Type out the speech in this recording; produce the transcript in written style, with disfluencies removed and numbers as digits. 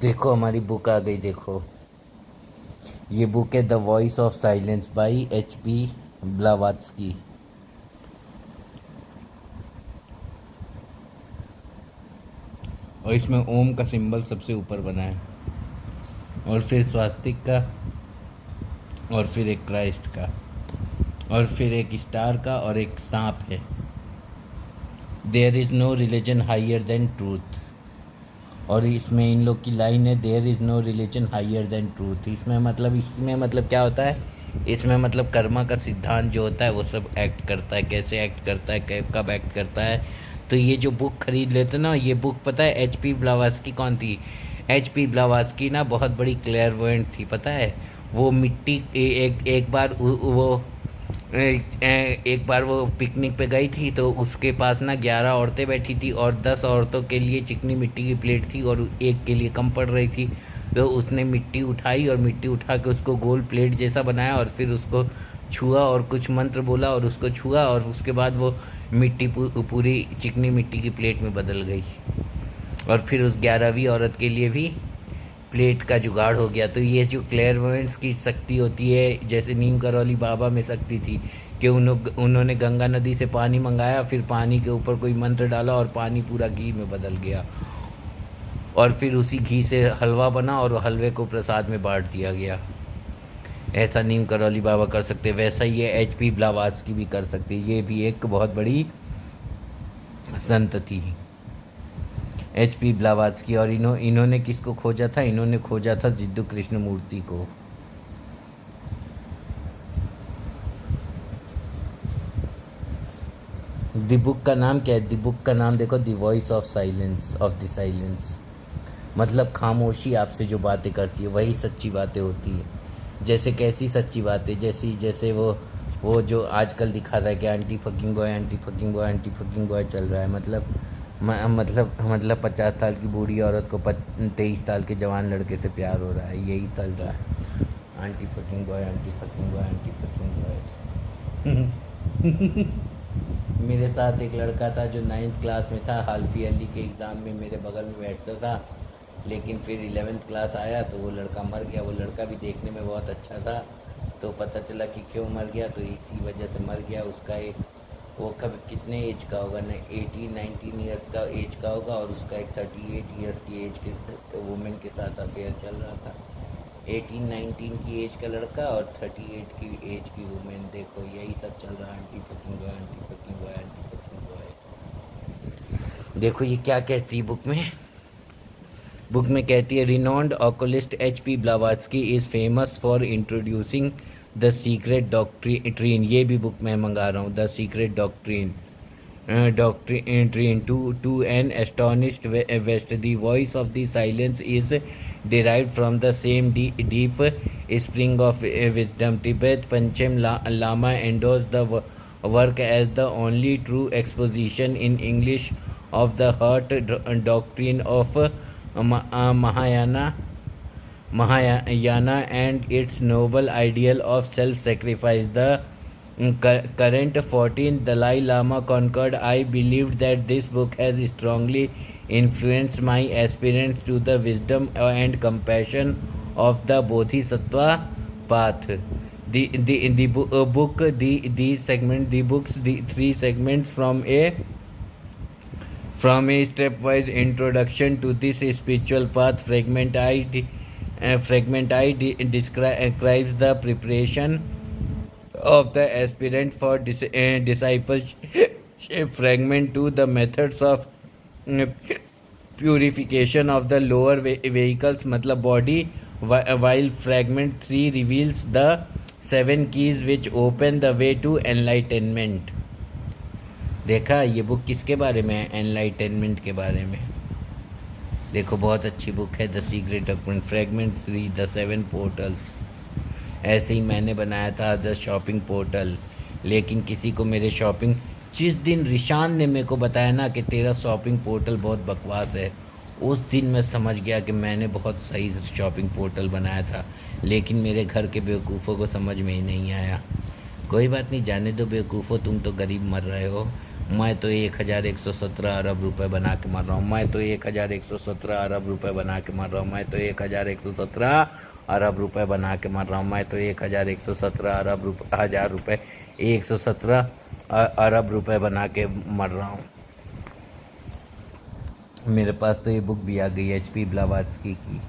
देखो हमारी बुक आ गई। देखो ये बुक है the voice of silence by HP Blavatsky. और इसमें ओम का सिंबल सबसे ऊपर बना है, और फिर स्वास्तिक का, और फिर एक क्राइस्ट का, और फिर एक स्टार का, और एक सांप है। There is no religion higher than truth. और इसमें इन लोग की लाइन है, there is no religion higher than truth. इसमें मतलब क्या होता है, इसमें मतलब कर्मा का सिद्धांत जो होता है वो सब एक्ट करता है, कैसे एक्ट करता है, कब एक्ट करता है। तो ये जो बुक खरीद लेते ना, ये बुक पता है HP ब्लावात्स्की कौन थी? HP ब्लावात्स्की ना बहुत बड़ी क्लेयरवॉयंट थी, पता है। वो मिट्टी एक बार वो एक बार वो पिकनिक पे गई थी, तो उसके पास ना 11 औरतें बैठी थी, और 10 औरतों के लिए चिकनी मिट्टी की प्लेट थी और एक के लिए कम पड़ रही थी। तो उसने मिट्टी उठाई और मिट्टी उठा के उसको गोल प्लेट जैसा बनाया, और फिर उसको छुआ और कुछ मंत्र बोला और उसको छुआ, और उसके बाद वो मिट्टी पूरी चिकनी मिट्टी की प्लेट में बदल गई। और फिर उस 11वीं औरत के लिए भी प्लेट का जुगाड़ हो गया। तो ये जो क्लेयरवॉयंस की शक्ति होती है, जैसे नीम करौली बाबा में शक्ति थी कि उन्होंने गंगा नदी से पानी मंगाया, फिर पानी के ऊपर कोई मंत्र डाला और पानी पूरा घी में बदल गया, और फिर उसी घी से हलवा बना और हलवे को प्रसाद में बांट दिया गया। ऐसा नीम करौली बाबा कर सकते, वैसा ही ये HP ब्लावात्स्की भी कर सकती। ये भी एक बहुत बड़ी संत थी HP ब्लावात्स्की। और इन्होंने किसको खोजा था? इन्होंने खोजा था जिद्दू कृष्णमूर्ति को। द बुक का नाम क्या है? द बुक का नाम देखो, the voice of silence, of the silence. मतलब खामोशी आपसे जो बातें करती है वही सच्ची बातें होती है। जैसे कैसी सच्ची बातें? जैसे वो जो आजकल दिखा रहा है कि anti fucking boy, anti fucking boy, anti fucking boy चल रहा है। मतलब 50 साल की बूढ़ी औरत को 23 साल के जवान लड़के से प्यार हो रहा है, यही चल रहा है। Anti fucking boy, anti fucking boy, anti fucking boy. मेरे साथ एक लड़का था जो 9th क्लास में था, हाल ईयरली के एग्ज़ाम में मेरे बगल में बैठता था, लेकिन फिर 11th क्लास आया तो वो लड़का मर गया। वो लड़का भी देखने में बहुत अच्छा था, तो पता चला कि क्यों मर गया, तो इसी वजह से मर गया। उसका एक वो कब कितने एज का होगा ना, 18-19 ईयर्स का एज का होगा, और उसका एक 38 ईयर्स की एज के वुमेन के साथ अफेयर चल रहा था। 18-19 की एज का लड़का और 38 की एज की वुमेन। देखो यही सब चल रहा है, anti fucking boy, anti fucking boy, anti fucking boy. देखो ये क्या कहती है बुक में। बुक में कहती है, renowned occultist HP Blavatsky is famous for introducing the secret doctrine. ये भी बुक मैं मंगा रहा हूँ, the secret doctrine to an astonished West. The voice of the silence is derived from the same deep spring of wisdom. Tibet Panchen Lama endorsed the work as the only true exposition in English of the heart doctrine of Mahayana and its noble ideal of self-sacrifice. The current 14th Dalai Lama concurred, I believed that this book has strongly influenced my aspirants to the wisdom and compassion of the Bodhisattva path. The book's the three segments from a stepwise introduction to this spiritual path. Fragment I describes the preparation of the aspirant for discipleship. Fragment 2 the methods of uh, purification of the lower vehicles मतलब body, while fragment 3 reveals the 7 keys which open the way to enlightenment. देखा ये book किसके बारे में है? Enlightenment के बारे में। देखो बहुत अच्छी बुक है, the secret document. Fragment 3 the 7 portals. ऐसे ही मैंने बनाया था द शॉपिंग पोर्टल, लेकिन किसी को मेरे शॉपिंग, जिस दिन रिशान ने मेरे को बताया ना कि तेरा शॉपिंग पोर्टल बहुत बकवास है, उस दिन मैं समझ गया कि मैंने बहुत सही शॉपिंग पोर्टल बनाया था, लेकिन मेरे घर के बेवकूफ़ों को समझ में ही नहीं आया। कोई बात नहीं, जाने दो बेवकूफ़ों, तुम तो गरीब मर रहे हो, मैं तो 1117 अरब रुपए बना के मर रहा हूँ। मैं तो 1117 अरब रुपए बना के मर रहा हूँ। मैं तो 1117 अरब रुपए बना के मर रहा हूँ। मैं तो 1117 हजार रुपए 117 अरब रुपए बना के मर रहा हूँ। मेरे पास तो ये बुक भी आ गई HP ब्लावात्स्की की।